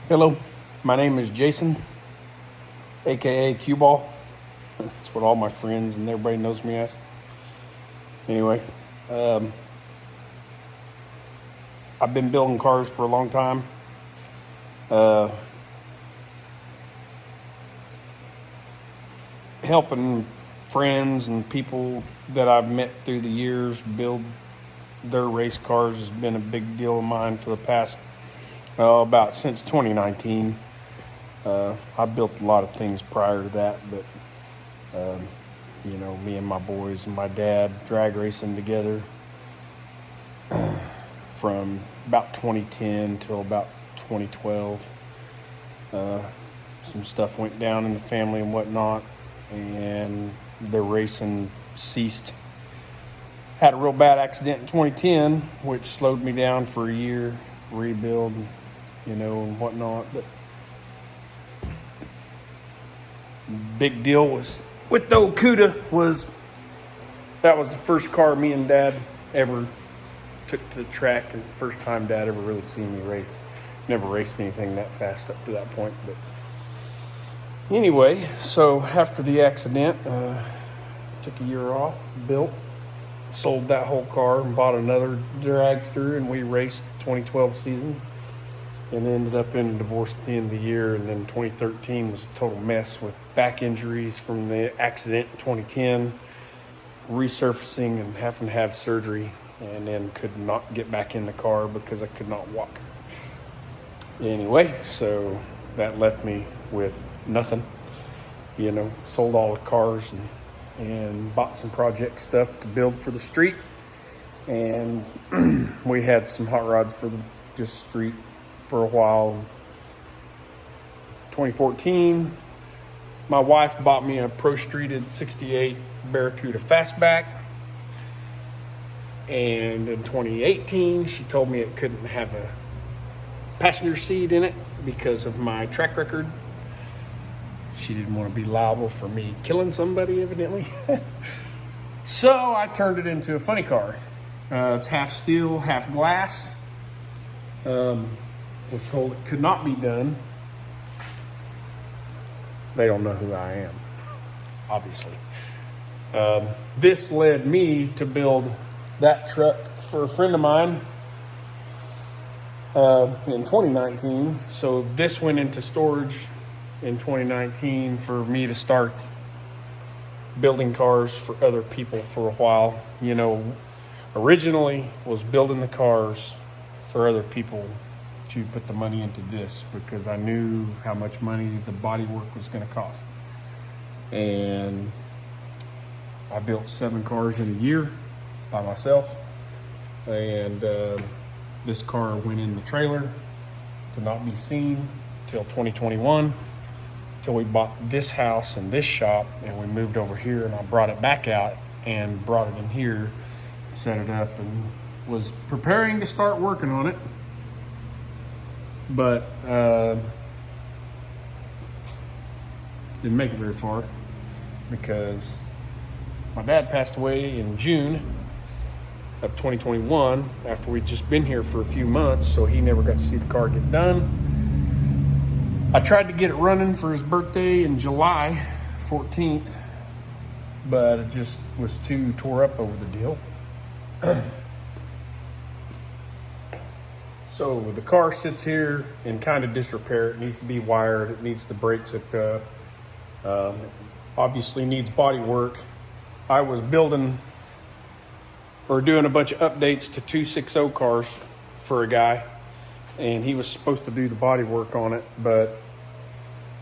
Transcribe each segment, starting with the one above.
Hello, my name is Jason, aka Cue Ball. That's what all my friends and everybody knows me as. Anyway, I've been building cars for a long time. Helping friends and people that I've met through the years build their race cars has been a big deal of mine for the past about since 2019. I built a lot of things prior to that, but me and my boys and my dad drag racing together from about 2010 till about 2012. Some stuff went down in the family and whatnot, and the racing ceased. Had a real bad accident in 2010, which slowed me down for a year, rebuild, and whatnot. But big deal was with the old Cuda was that was the first car me and Dad ever took to the track, and the first time Dad ever really seen me race. Never raced anything that fast up to that point, but anyway, so after the accident, took a year off, built, sold that whole car and bought another dragster, and we raced 2012 season and ended up in a divorce at the end of the year. And then 2013 was a total mess with back injuries from the accident in 2010, resurfacing and having to have surgery, and then could not get back in the car because I could not walk. Anyway, so that left me with nothing. Sold all the cars and bought some project stuff to build for the street. And we had some hot rods for the just street for a while. 2014, my wife bought me a Pro Streeted 68 Barracuda Fastback. And in 2018, she told me it couldn't have a passenger seat in it because of my track record. She didn't want to be liable for me killing somebody, evidently. So I turned it into a funny car. It's half steel, half glass. Was told it could not be done. They don't know who I am, obviously. This led me to build that truck for a friend of mine in 2019. So this went into storage in 2019 for me to start building cars for other people for a while. Originally was building the cars for other people to put the money into this because I knew how much money the body work was going to cost. And I built 7 cars in a year by myself. And this car went in the trailer to not be seen till 2021, till we bought this house and this shop, and we moved over here, and I brought it back out and brought it in here, set it up, and was preparing to start working on it. But didn't make it very far because my dad passed away in June of 2021 after we'd just been here for a few months, so he never got to see the car get done. I tried to get it running for his birthday in July 14th, but it just was too tore up over the deal. So the car sits here in kind of disrepair. It needs to be wired. It needs the brakes hooked up. Obviously needs body work. I was doing a bunch of updates to 260 cars for a guy, and he was supposed to do the body work on it, but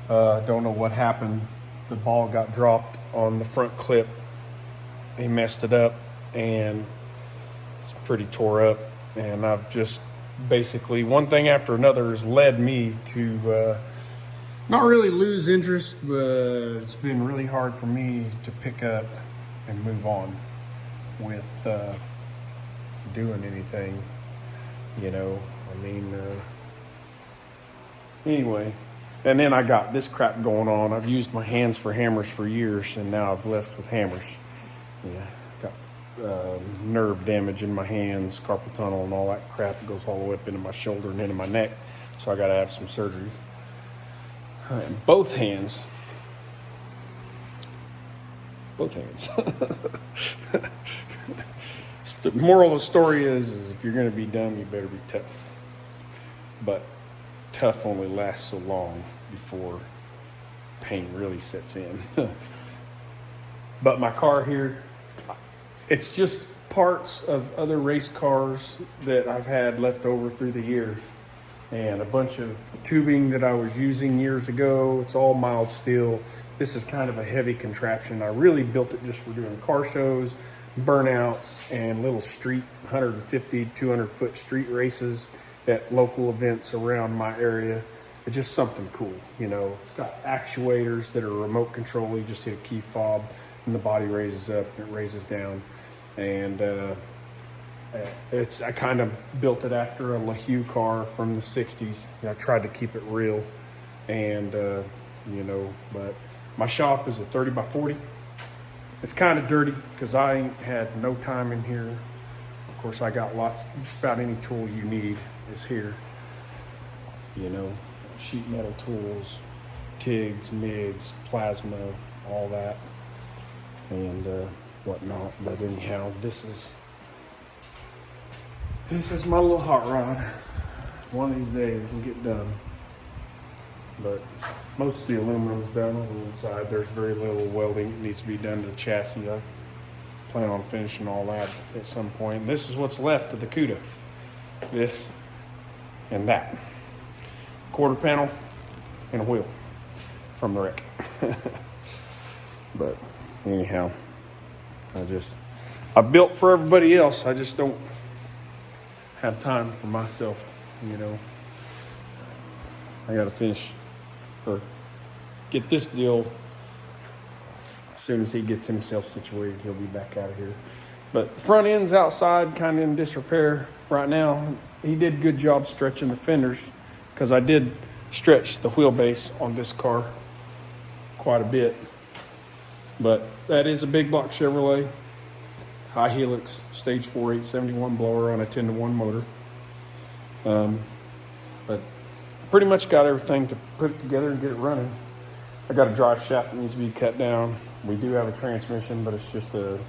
don't know what happened. The ball got dropped on the front clip. He messed it up, and it's pretty tore up. And I've just basically, one thing after another has led me to not really lose interest, but it's been really hard for me to pick up and move on with doing anything, anyway. And then I got this crap going on. I've used my hands for hammers for years, and now I've left with hammers. Yeah, got nerve damage in my hands, carpal tunnel and all that crap. It goes all the way up into my shoulder and into my neck. So I got to have some surgeries. Both hands. The moral of the story is if you're going to be dumb, you better be tough. But tough only lasts so long before pain really sets in. But my car here, it's just parts of other race cars that I've had left over through the years, and a bunch of tubing that I was using years ago. It's all mild steel. This is kind of a heavy contraption. I really built it just for doing car shows, burnouts, and little street 150, 200 foot street races at local events around my area. It's just something cool, you know. It's got actuators that are remote control. You just hit a key fob and the body raises up and it raises down. And I kind of built it after a LeHue car from the 60s. I tried to keep it real, and you know, but my shop is a 30 by 40. It's kind of dirty because I ain't had no time in here. Of course, I got just about any tool you need is here. You know, sheet metal tools, TIGs, MIGs, plasma, all that, and whatnot. But anyhow, this is my little hot rod. One of these days it'll get done. But most of the aluminum's done on the inside. There's very little welding that needs to be done to the chassis. I plan on finishing all that at some point. And this is what's left of the CUDA. This and that. Quarter panel and a wheel from the wreck. But anyhow, I built for everybody else. I just don't have time for myself, you know. I gotta finish or get this deal. As soon as he gets himself situated, he'll be back out of here. But the front end's outside, kind of in disrepair right now. He did a good job stretching the fenders, because I did stretch the wheelbase on this car quite a bit. But that is a big block Chevrolet, high helix, stage 4 871 blower on a 10-to-1 motor. But pretty much got everything to put it together and get it running. I got a drive shaft that needs to be cut down. We do have a transmission, but it's just a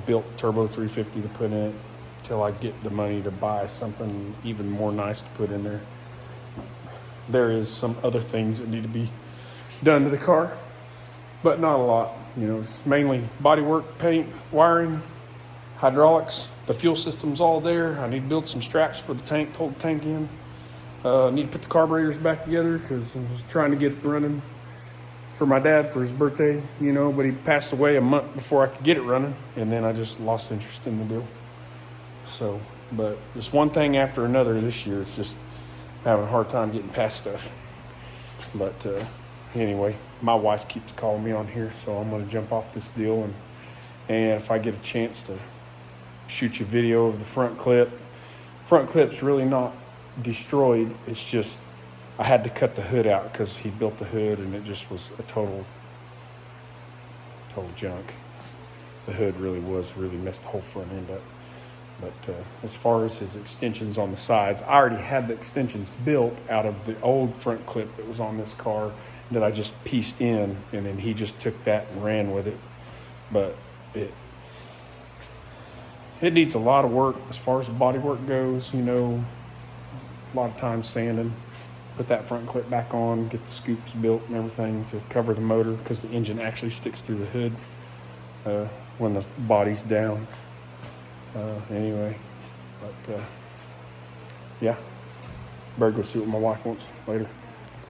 built turbo 350 to put in it until I get the money to buy something even more nice to put in there. There is some other things that need to be done to the car, but not a lot. You know, it's mainly bodywork, paint, wiring, hydraulics. The fuel system's all there. I need to build some straps for the tank to hold the tank in. Need to put the carburetors back together because I was trying to get it running for my dad for his birthday, you know, but he passed away a month before I could get it running, and then I just lost interest in the deal. So, but just one thing after another this year. It's just having a hard time getting past stuff. But anyway, my wife keeps calling me on here, so I'm going to jump off this deal, and if I get a chance to shoot you a video of the front clip. Front clip's really not destroyed. It's just I had to cut the hood out because he built the hood and it just was a total junk. The hood really messed the whole front end up. But as far as his extensions on the sides, I already had the extensions built out of the old front clip that was on this car that I just pieced in, and then he just took that and ran with it. But it needs a lot of work as far as the body work goes, you know, a lot of time sanding, put that front clip back on, get the scoops built and everything to cover the motor, because the engine actually sticks through the hood when the body's down. Anyway, but yeah, better go see what my wife wants later.